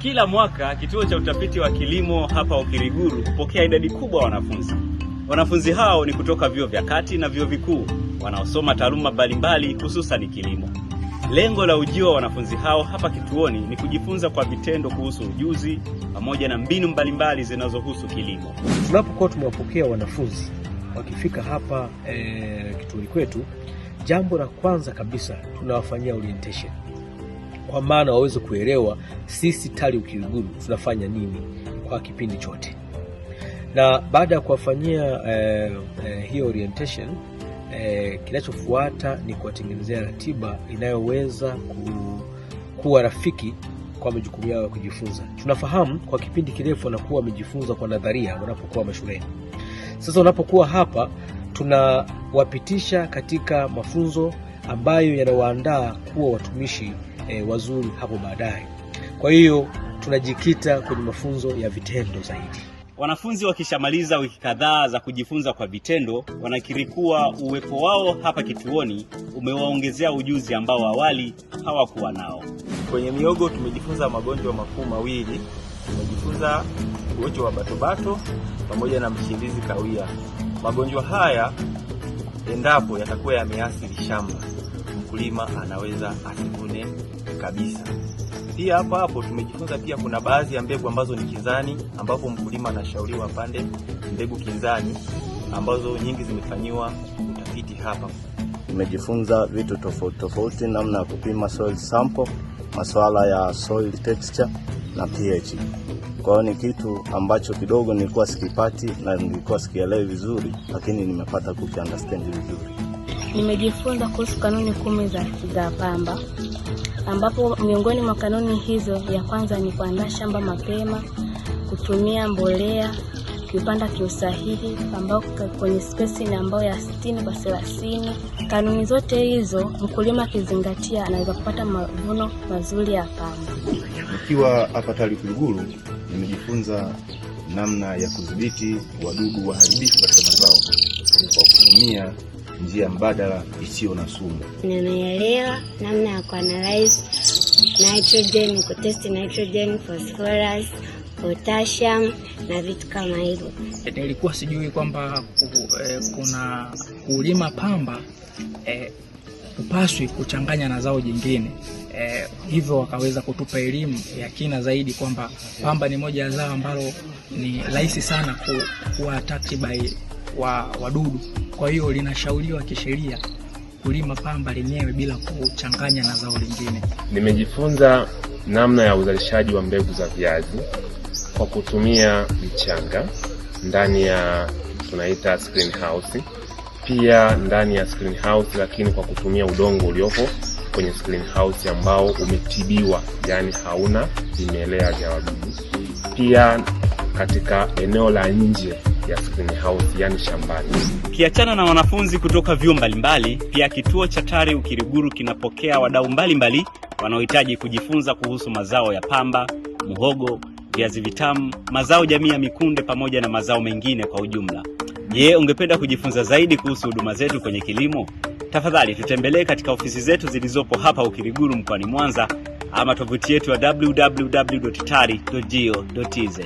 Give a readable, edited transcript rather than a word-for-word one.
Kila mwaka kituo cha utafiti wa kilimo hapa Ukiriguru hupokea idadi kubwa wanafunzi. Wanafunzi hao ni kutoka vyuo vya kati na vyuo vikuu wanaosoma taaluma mbalimbali hususan kilimo. Lengo la ujio wa wanafunzi hao hapa kituoni ni kujifunza kwa vitendo kuhusu ujuzi pamoja na mbinu mbalimbali zinazohusu kilimo. Tunapokuwa tumewapokea wanafunzi wakifika hapa kituoni kwetu, jambo la kwanza kabisa tunawafanyia orientation, kwa maana waweze kuelewa sisi TARI Ukiriguru tunafanya nini kwa kipindi chote. Na baada ya kuwafanyia hiyo orientation, kinachofuata ni kuwatengenezea ratiba inayoweza kuwa rafiki kwa majukumu yao ya kujifunza. Tunafahamu kwa kipindi kirefu wanakuwa wamejifunza kwa nadharia wanapokuwa mashuleni. Sasa wanapokuwa hapa, tunawapitisha katika mafunzo ambayo yanawaandaa kuwa watumishi wazuri hapo baadaye. Kwa hiyo tunajikita kwenye mafunzo ya vitendo zaidi. Wanafunzi wakishamaliza wiki kadhaa za kujifunza kwa vitendo, wanakiri kuwa uwepo wao hapa kituoni umewaongezea ujuzi ambao awali hawakuwa nao. Kwenye mihogo tumejifunza magonjwa makuu mawili. Tumejifunza ugonjwa wa batobato pamoja na mchirizi kawia. Magonjwa haya endapo yatakuwa yameathiri shamba, mkulima anaweza asivune kabisa. Pia hapo tumejifunza pia kuna baadhi ya mbegu ambazo ni kinzani, ambapo mkulima anashauriwa apande mbegu kinzani ambazo nyingi zimefanyiwa utafiti hapa. Tumejifunza vitu tofauti, namna ya kupima soil sample, masuala ya soil texture na pH. Kwa hiyo ni kitu ambacho kidogo nilikuwa sikipati na nilikuwa sikielewi vizuri, lakini nimepata kukiunderstand vizuri. Nimejifunza kuhusu kanuni 10 za pamba, ambapo miongoni mwa kanuni hizo ya kwanza ni kuandaa shamba mapema, kutumia mbolea, kupanda kiusahihi ambao kwenye spacing ambayo ya 60 kwa 30. Kanuni zote hizo mkulima akizingatia anaweza kupata mavuno mazuri ya pamba. Nikiwa hapa TARI Ukiriguru nimejifunza namna ya kudhibiti wadudu waharibifu katika mazao kwa kutumia njia mbadala isiyo na sumu. Nimeelewa namna ya kuanalyze nitrogen, kutest nitrogen, phosphorus, potassium na vitu kama hivyo. Nilikuwa sijui kwamba kuna kulima pamba upaswi kuchanganya na zao jingine. Hivyo wakaweza kutupa elimu ya kina zaidi kwamba pamba ni moja ya zao ambalo ni rahisi sana kuwa attacked by wadudu. Kwa hiyo linashauriwa kisheria kulima pamba lenyewe bila kuchanganya na zao lingine. Nimejifunza namna ya uzalishaji wa mbegu za viazi kwa kutumia michanga ndani ya tunaita screen house, pia ndani ya screen house lakini kwa kutumia udongo uliopo kwenye screen house ambao umetibiwa, yani hauna vimelea vya wadudu. Pia katika eneo la nje ya screen house, yani shambani. Kiachana na wanafunzi kutoka vyuo mbalimbali, pia kituo cha TARI Ukiriguru kinapokea wadau mbalimbali wanaohitaji kujifunza kuhusu mazao ya pamba, muhogo, viazi vitamu, mazao jamii ya mikunde pamoja na mazao mengine kwa ujumla. Je, ungependa kujifunza zaidi kuhusu huduma zetu kwenye kilimo? Tafadhali tutembelee katika ofisi zetu zilizopo hapa Ukiriguru mkoani Mwanza, ama tovuti yetu ya www.tari.go.tz.